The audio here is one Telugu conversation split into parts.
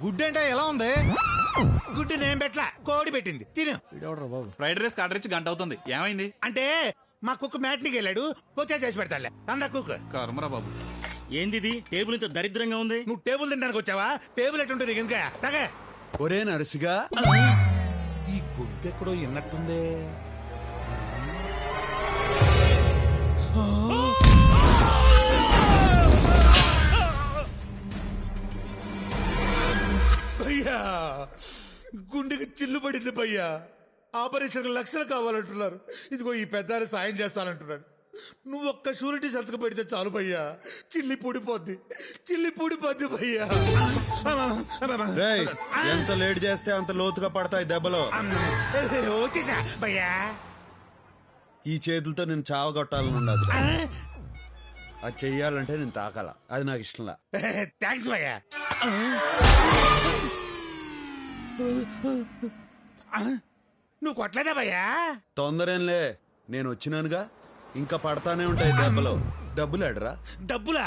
గుడ్డు అంటే ఎలా ఉంది? గుడ్డు నేను పెట్లా, కోడి పెట్టింది, తిను. బాబు ఫ్రైడ్ రైస్ ఆర్డర్ ఇచ్చి గంట అవుతుంది, ఏమైంది? అంటే మా కుక్క మ్యాట్నికి వెళ్ళాడు, వచ్చా చేసి పెడతాలే. అందా కుక్క. కర్మరా బాబు. ఏంది టేబుల్ ఇంత దరిద్రంగా ఉంది? నువ్వు టేబుల్ తినడానికి వచ్చావా? టేబుల్ ఎట్టుంటుంది ఎందుక తగ. ఒరే నరసిగా, ఈ గుడ్డు ఎక్కడో విన్నట్టుంది. భయ్యా, గుండెకి చిల్లు పడింది భయ్యా. ఆపరేషన్ లక్షలు కావాలంటున్నారు. ఇదిగో ఈ పెద్ద సాయం చేస్తానంటున్నాడు. నువ్వు ఒక్క షూరిటీ సంతకం పెడితే చాలు భయ్యా, చిల్లి పూడిపోద్ది, చిల్లి పూడిపోద్ది భయ్యా. రేయ్, ఎంత లేట్ చేస్తే అంత లోతుగా పడతాయి దెబ్బలు. వచ్చేసా భయ్యా. ఈ చేతులతో నేను చావగొట్టాలని ఉండదు. అది చెయ్యాలంటే నేను తాకాల, అది నాకు ఇష్టంలా. థ్యాంక్స్ భయ్యా. నువ్వు కొట్టలేదా భయ్యా? తొందరేంలే, నేను వచ్చినానుగా, ఇంకా పడతానే ఉంటాయి దెబ్బలు. డబ్బులు అడరా? డబ్బులా?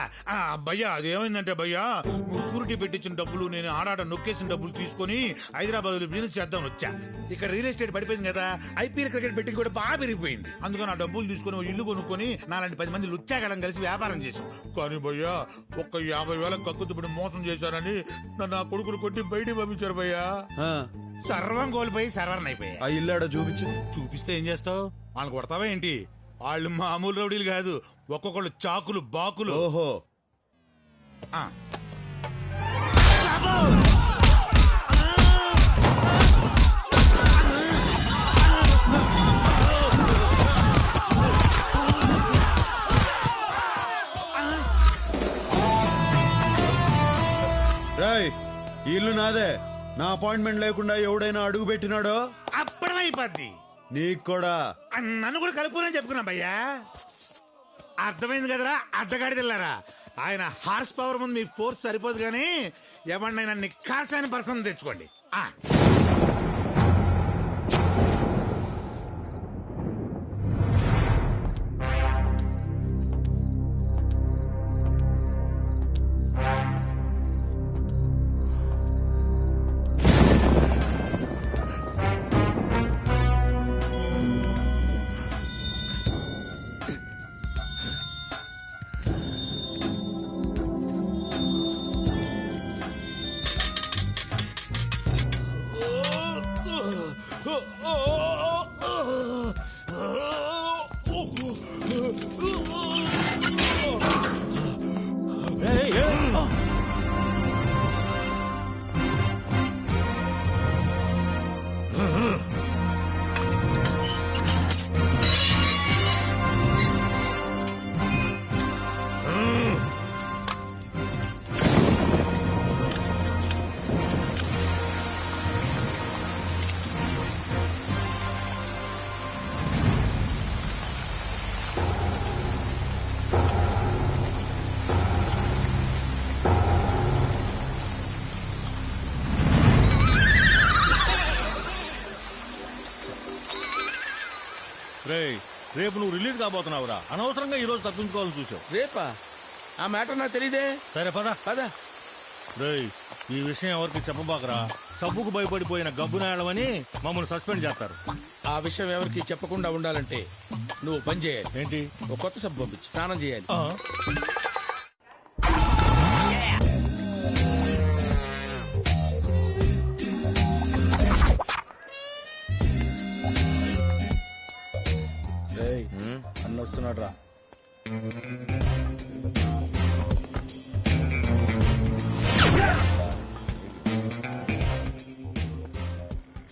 భయ్యా అదేమైందంటే భయ్యా, నువ్వు షూరిటీ పెట్టించిన డబ్బులు నేను ఆడాడ నొక్కేసిన డబ్బులు తీసుకుని హైదరాబాద్ లో బిజినెస్ చేద్దాం వచ్చా. ఇక్కడ రియల్ ఎస్టేట్ పడిపోయింది కదా, ఐపీఎల్ క్రికెట్ బెట్టింగ్ కూడా బాగా పెరిగిపోయింది. అందుకని ఆ డబ్బులు తీసుకుని ఓ ఇల్లు కొనుక్కొని నాలాంటి 10 మంది లుచ్చాగడం కలిసి వ్యాపారం చేశాం. కానీ భయ్యా, ఒక్క 50,000 కక్కుతుపడి మోసం చేశారని నన్ను ఆ కొడుకులు కొట్టి బయటికి పంపించారు భయ్యా. ఆ, సర్వం కోల్పోయి సర్వర్ని అయిపోయా. ఆ ఇల్లు ఆడ చూపించు. చూపిస్తే ఏం చేస్తావు? వాళ్ళని కొడతావా ఏంటి? వాళ్ళు మామూలు రౌడీలు కాదు, ఒక్కొక్కళ్ళు చాకులు బాకులు. ఓహో, ఆ. రేయ్, ఈ ఇల్లు నాదే. నా అపాయింట్మెంట్ లేకుండా ఎవడైనా అడుగు పెట్టినాడో అప్పుడమైపోద్ది. నీకు కూడా. నన్ను కూడా కలుపుకునే చెప్పుకున్నా భయ్యా. అర్థమైంది కదరా అడ్డగాడిదిల్లారా. ఆయన హార్స్ పవర్ ముందు మీ ఫోర్స్ సరిపోదు కానీ ఎవరినైనా నిక్కార్సైన పర్సన్ తెచ్చుకోండి. రేపు నువ్వు రిలీజ్ కాబోతున్నావురా, అనవసరంగా ఈ రోజు తప్పించుకోవాలని చూసావు. రేపా? ఆ మ్యాటర్ నాకు తెలీదే. సరే పద పద. రేయ్, ఈ విషయం ఎవరికి చెప్పబాకరా. సబ్బుకు భయపడిపోయిన గబ్బునాయడమని మమ్మల్ని సస్పెండ్ చేస్తారు. ఆ విషయం ఎవరికి చెప్పకుండా ఉండాలంటే నువ్వు పని చేయాలి. ఏంటి? ఒక కొత్త సబ్బు పంపించి స్నానం చేయాలి. అన్న వస్తున్నాడు రా.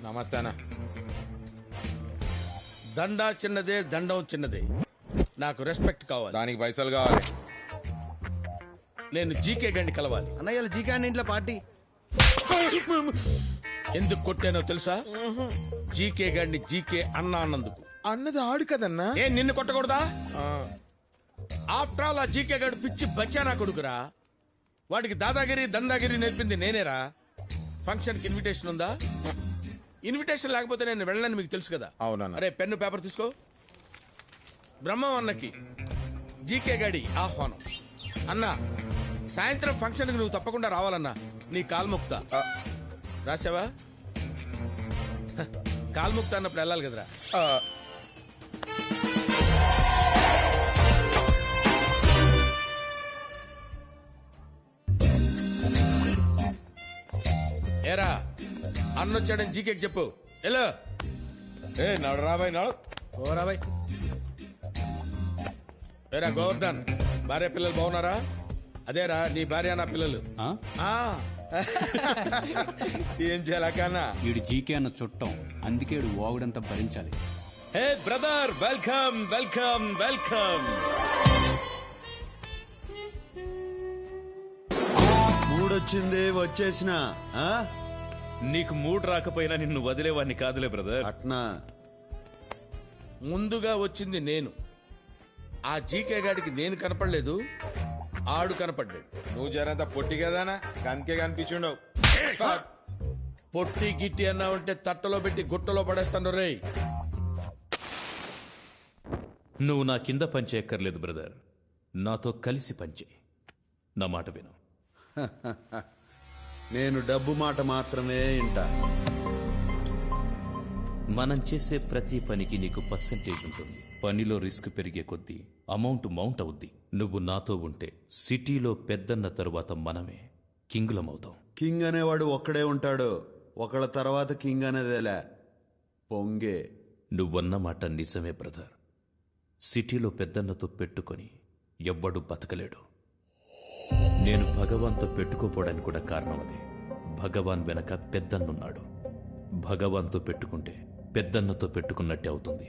నమస్తే అన్న. దండా చిన్నదే, దండం చిన్నదే. నాకు రెస్పెక్ట్ కావాలి. దానికి పైసలు కావాలి. నేను జీకే గండి కలవాలి. అన్నయ్య జీకే అన్న ఇంట్లో పార్టీ. ఎందుకు కొట్టానో తెలుసా? జీకే గండి జీకే అన్న అన్నందుకు. అన్నది ఆడు కదన్నా. ఏ నిన్ను కొట్టకూడదా? ఆఫ్టర్ ఆల్ ఆ జీకే గడు పిచ్చి బచ్చానా కొడుకురా. వాడికి దాదాగిరి దందాగిరి నేర్పింది నేనేరా. ఫంక్షన్ కి ఇన్విటేషన్ ఉందా? ఇన్విటేషన్ లేకపోతే నేను వెళ్ళని మీకు తెలుసు కదా. అవునన్నా. అరే పెన్ను పేపర్ తీసుకో. బ్రహ్మం అన్నకి జీకే గడి ఆహ్వానం. అన్న సాయంత్రం ఫంక్షన్ కి నువ్వు తప్పకుండా రావాలన్నా. నీ కాల్ముక్త రాసావా? కాల్ముక్త అన్నప్పుడు వెళ్ళాలి కదరా. ఏరా అన్నొచ్చాడని జీకేకి చెప్పు. ఎలా ఏ నడు రాబాయ్ నడు. ఓరాబాయ్. ఏరా గోవర్ధన్, భార్య పిల్లలు బాగున్నారా? అదేరా నీ భార్య నా పిల్లలు. ఆ ఏం చేయాలకన్నా? వీడు జీకే అన్న చుట్టం, అందుకే వీడు ఓగుడంతా భరించాలి. Hey brother, welcome welcome welcome. మూడొచ్చింది వచ్చేసిన. నీకు మూడ్ రాకపోయినా నిన్ను వదిలేవాడిని కాదులే బ్రదర్. అట్నా? ముందుగా వచ్చింది నేను. ఆ జీకే గాడికి నేను కనపడలేదు, ఆడు కనపడ్డాడు. నువ్వు జరంత పొట్టి కదానా, కనికే కనిపించుండవు. పొట్టి గిట్టి అన్నావంటే తట్టలో పెట్టి గుట్టలో పడేస్తాను రే. నువ్వు నా కింద పంచే ఎక్కర్లేదు బ్రదర్, నాతో కలిసి పంచే. నా మాట విను. నేను డబ్బు మాట మాత్రమే వింటా. మనం చేసే ప్రతి పనికి నీకు పర్సెంటేజ్ ఉంటుంది. పనిలో రిస్క్ పెరిగే కొద్దీ అమౌంట్ మౌంట్ అవుద్ది. నువ్వు నాతో ఉంటే సిటీలో పెద్దన్న తరువాత మనమే కింగులమవుతాం. కింగ్ అనేవాడు ఒక్కడే ఉంటాడు, ఒకళ్ళ తర్వాత కింగ్ అనేదేలే పొంగే. నువ్వన్న మాట నిజమే బ్రదర్. సిటీలో పెద్దన్నతో పెట్టుకొని ఎవ్వడు బతకలేడు. నేను భగవాన్తో పెట్టుకోపోవడానికి కూడా కారణం అదే. భగవాన్ వెనక పెద్దన్నున్నాడు. భగవాన్తో పెట్టుకుంటే పెద్దన్నతో పెట్టుకున్నట్టే అవుతుంది.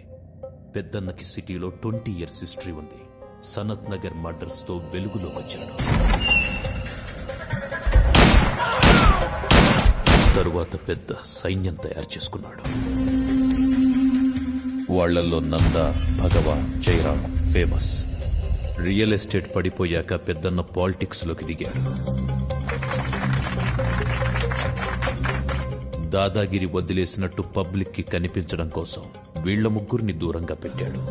పెద్దన్నకి సిటీలో 20 years హిస్టరీ ఉంది. సనత్ నగర్ మర్డర్స్ తో వెలుగులో వచ్చాడు. తరువాత పెద్ద సైన్యం తయారు చేసుకున్నాడు. వాళ్లల్లో నంద, భగవాన్, జయరాం ఫేమస్. రియల్ ఎస్టేట్ పడిపోయాక పెద్దన్న పాలిటిక్స్ లోకి దిగాడు. దాదాగిరి వదిలేసినట్టు పబ్లిక్ కి కనిపించడం కోసం వీళ్ల ముగ్గురిని దూరంగా పెట్టాడు.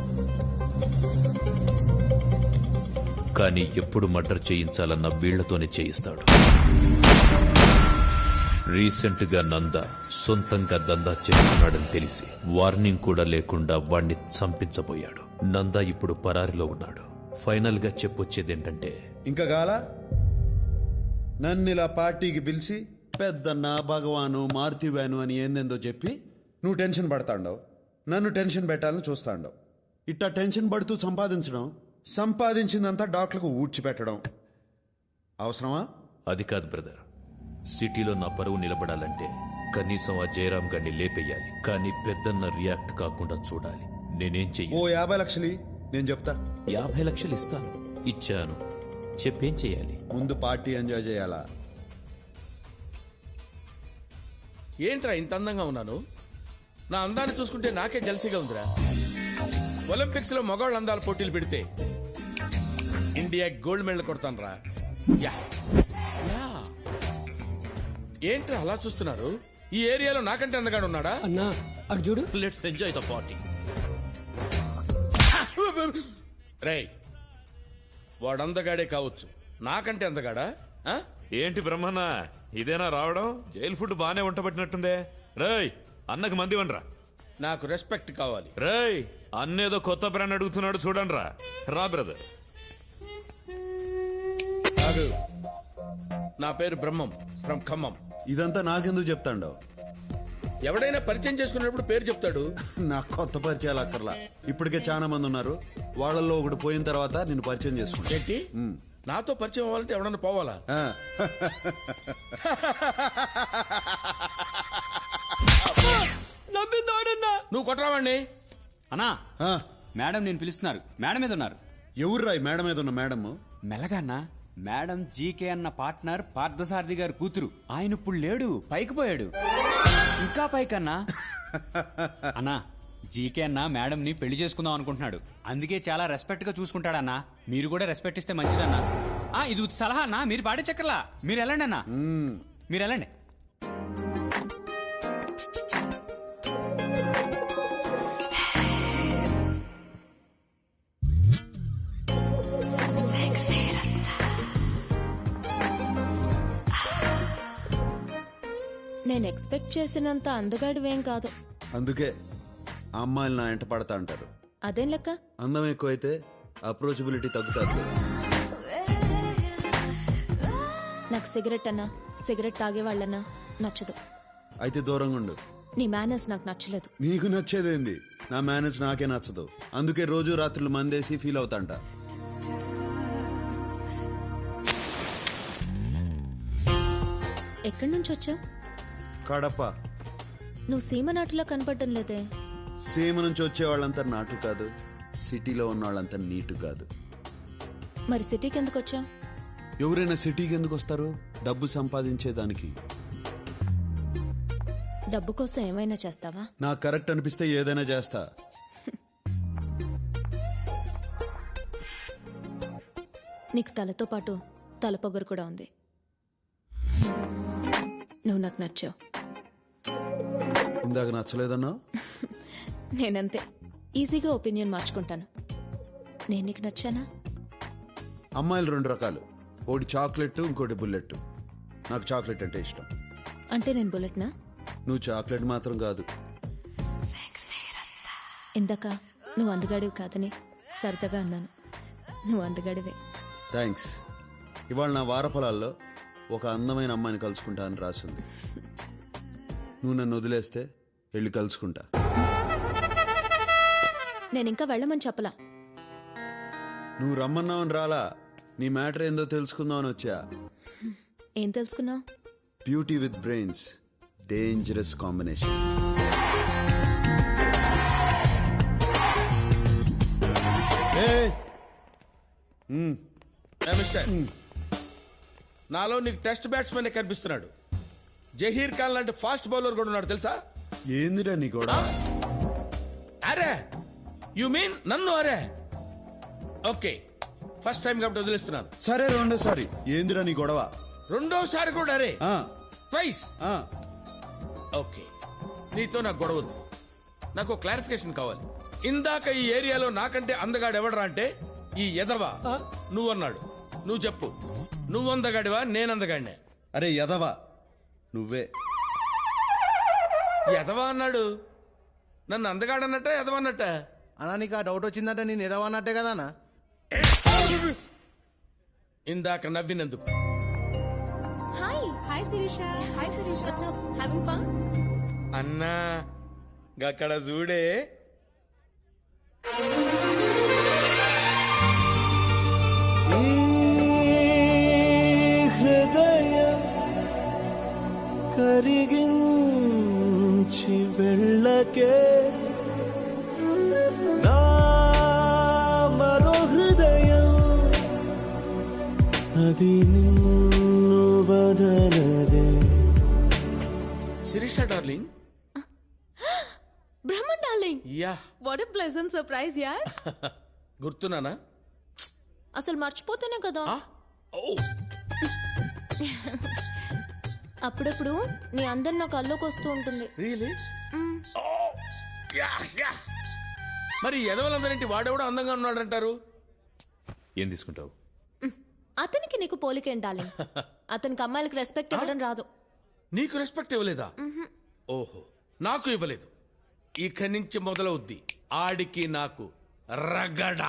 కానీ ఎప్పుడు మర్డర్ చేయించాలన్న వీళ్లతోనే చేయిస్తాడు. రీసెంట్ గా నంద సొంతంగా దందా చేస్తున్నాడని తెలిసి వార్నింగ్ కూడా లేకుండా వాణ్ణి చంపించబోయాడు. నంద ఇప్పుడు పరారిలో ఉన్నాడు. ఫైనల్ గా చెప్పొచ్చేదేంటంటే, ఇంకా గాల నన్నిలా పార్టీకి పిలిచి పెద్దన్న, భగవాను, మారుతివాను అని ఏందేందో చెప్పి నువ్వు టెన్షన్ పడతాండవు. నన్ను టెన్షన్ పెట్టాలని చూస్తాండవు. ఇట్టా టెన్షన్ పడుతూ సంపాదించడం, సంపాదించిందంతా డాక్టర్లకు ఊడ్చిపెట్టడం అవసరమా? అది కాదు బ్రదర్. సిటీలో నా పరువు నిలబడాలంటే కనీసం ఆ జయరాం గారిని లేపేయాలి. కానీ పెద్దన్న రియాక్ట్ కాకుండా చూడాలి. నేనేం చెయ్యి? ఓ 50 లక్షలు నేను చెప్తా. 50 లక్షలు ఇస్తాను. ఇచ్చాను. చెప్పేం చెయ్యాలి? ముందు పార్టీ ఎంజాయ్ చేయాలా? ఏంట్రా ఇంత అందంగా ఉన్నాను? నా అందాన్ని చూసుకుంటే నాకే జలసిగా ఉందిరా. ఒలింపిక్స్ లో మగవాళ్ళ అందాల పోటీలు పెడితే ఇండియా గోల్డ్ మెడల్ కొడతాను రా. Yeah yeah. ఏంట్రా అలా చూస్తున్నారు? ఈ ఏరియాలో నాకంటే అందగాడు ఉన్నాడా? అన్నా అటు చూడు. Let's enjoy the party. రేయ్, వాడందగాడే కావచ్చు, నాకంటే అందగాడా? ఆ? ఏంటి బ్రహ్మన్న, ఇదేనా రావడం? జైలు ఫుడ్ బానే ఉంటబట్టినట్టుందే. రేయ్, అన్నకు మంది వనరా. నాకు రెస్పెక్ట్ కావాలి. రేయ్, అన్నేదో కొత్త బ్రాండ్ అడుగుతున్నాడు చూడండి రా. రా బ్రదర్. కాదు, నా పేరు బ్రహ్మం, ఫ్రమ్ ఖమ్మం. ఇదంతా నాకెందుకు చెప్తాండవు? ఎవడైనా పరిచయం చేసుకునేటప్పుడు పేరు చెప్తాడు. నాకు కొత్త పరిచయాలు అక్కర్లా. ఇప్పటికే చాలా మంది ఉన్నారు. వాళ్ళల్లో ఒకటి పోయిన తర్వాత నేను పరిచయం చేసుకుంటా. ఏంటి? నాతో పరిచయం అవ్వాలంటే ఎవడన్నా పోవాలా? నువ్వు కొట్టరావాణ్ణి. అన్నా ఆ, మేడం నేను పిలుస్తున్నారు. మేడం మీద ఉన్నారు. ఎవర్రా ఈ మేడం మీద ఉన్న మేడం? మెల్లగా అన్నా. మేడం జీకే అన్న పార్ట్నర్ పార్థసారథి గారు కూతురు. ఆయన ఇప్పుడు లేడు, పైకి పోయాడు. ఇంకా పైకన్నా. అన్నా, జీకే అన్న మేడం ని పెళ్లి చేసుకుందాం అనుకుంటున్నాడు. అందుకే చాలా రెస్పెక్ట్ గా చూసుకుంటాడన్నా. మీరు కూడా రెస్పెక్ట్ ఇస్తే మంచిదన్నా. ఇది సలహా అన్నా, మీరు పాడే చక్కర్లా. మీరు వెళ్ళండి అన్నా, మీరు వెళ్ళండి. నేను ఎక్స్పెక్ట్ చేసినంత అందగాడివేం కాదు. అందుకే ఆ అమ్మాయిలు నా ఎంట పడతా అంటారు. అదేం లెక్క? అందం ఎక్కువైతే అప్రోచబిలిటీ తగ్గుతుంది. నాకు సిగరెట్ అన్నా, సిగరెట్ తాగేవాళ్ళన్నా నచ్చదు. అయితే దూరంగా ఉండు. నీ మేనర్స్ నాకు నచ్చలేదు. నీకు నచ్చేదేంది? నా మేనేజ్ నాకే నచ్చదు. అందుకే రోజు రాత్రులు మందేసి ఫీల్ అవుతాంట. ఎక్కడి నుంచి వచ్చావు? కడప. నువ్వు సీమ నాటులా కనపడటం లేదే. సీమ నుంచి వచ్చే వాళ్ళంతా నాటు కాదు, సిటీలో ఉన్న వాళ్ళంతా నీటు కాదు. మరి సిటీకి ఎందుకు వచ్చావు? ఎవరైనా సిటీకి ఎందుకు వస్తారు? డబ్బు సంపాదించేదానికి. డబ్బు కోసం ఏమైనా చేస్తావా? నాకు కరెక్ట్ అనిపిస్తే ఏదైనా చేస్తా. నీకు తలతో పాటు తలపొగరు కూడా ఉంది. నువ్వు నాకు నచ్చావు. ఇందాక నచ్చలేదన్నా? నేనంతే, ఈజీగా ఒపీనియన్ మార్చుకుంటాను. నేను నీకు నచ్చానా? అమ్మాయిలు రెండు రకాలు, ఒకటి చాక్లెట్, ఇంకోటి బుల్లెట్. నాకు చాక్లెట్ అంటే ఇష్టం. అంటే నేను బుల్లెట్నా? నువ్వు చాక్లెట్ మాత్రం కాదు. ఇందాక నువ్వు అందగాడివి కాదని సరదాగా అన్నాను. నువ్వు అందగాడివే. థ్యాంక్స్. ఇవాళ నా వారఫలాల్లో ఒక అందమైన అమ్మాయిని కలుసుకుంటా అని రాసింది. నువ్వు నన్ను వదిలేస్తే వెళ్ళి కలుసుకుంటా. నేను ఇంకా వెళ్ళమని చెప్పలా. నువ్వు రమ్మన్నావని రాలా, నీ మ్యాటర్ ఏందో తెలుసుకుందామని వచ్చా. ఏం తెలుసుకున్నావు? Beauty with brains, dangerous combination. Mister, నాలో నీకు టెస్ట్ బ్యాట్స్మెన్ కనిపిస్తున్నాడు. జహీర్ ఖాన్ లాంటి ఫాస్ట్ బౌలర్ కూడా ఉన్నాడు తెలుసా? ఏందిరా నీ కూడా? అరే యు మీన్ నన్ను? అరే ఓకే, ఫస్ట్ టైం కాబట్టి వదిలేస్తున్నాను. సరే రెండోసారి. ఏందిరా నీ గొడవ? రెండోసారి కూడా అరే? ఆ, ట్వైస్? ఆ. ఓకే, నీతో నాకు గొడవద్దు. నాకు క్లారిఫికేషన్ కావాలి. ఇందాక ఈ ఏరియాలో నాకంటే అందగాడు ఎవడరా అంటే ఈ ఎదవా నువ్వన్నాడు. నువ్వు చెప్పు, నువ్వు అందగాడివా నేను అందగాడినే? అరే యదవా, నువ్వే. ఎదవా అన్నాడు. నన్ను అందగాడన్నట్ట ఎదవన్నట్ట? అన్నా నీకు ఆ డౌట్ వచ్చిందంటే నేను ఎదవన్నట్టే కదా అన్న. ఇందాక నవ్వినందుకు. Hi Sirisha. Hi Sirisha. What's up? Having fun? అన్నా గక్కడ చూడే. హృదయం కరిగించి వెళ్ళకే నా మరో హృదయం అది నిన్ను వదలదే. Sirisha darling. Brahman darling, yeah, what a pleasant surprise యార్. గుర్తున్నానా? అసలు మర్చిపోతేనే కదా. ఓ, అప్పుడప్పుడు నీ అందరు నా కల్లోకి వస్తూ ఉంటుంది. రియలీ? మరి ఎదవలందరింటి వాడెవడో అందంగా ఉన్నాడంటారు. ఏం తీసుకుంటావు? అతనికి నీకు పోలికేం డార్లింగ్. అతనికి అమ్మాయిలకు రెస్పెక్ట్ ఇవ్వడం రాదు. నీకు రెస్పెక్ట్ ఇవ్వలేదా? ఓహో, నాకు ఇవ్వలేదు. ఇక నుంచి మొదలవుద్ది ఆడికి నాకు రగడ.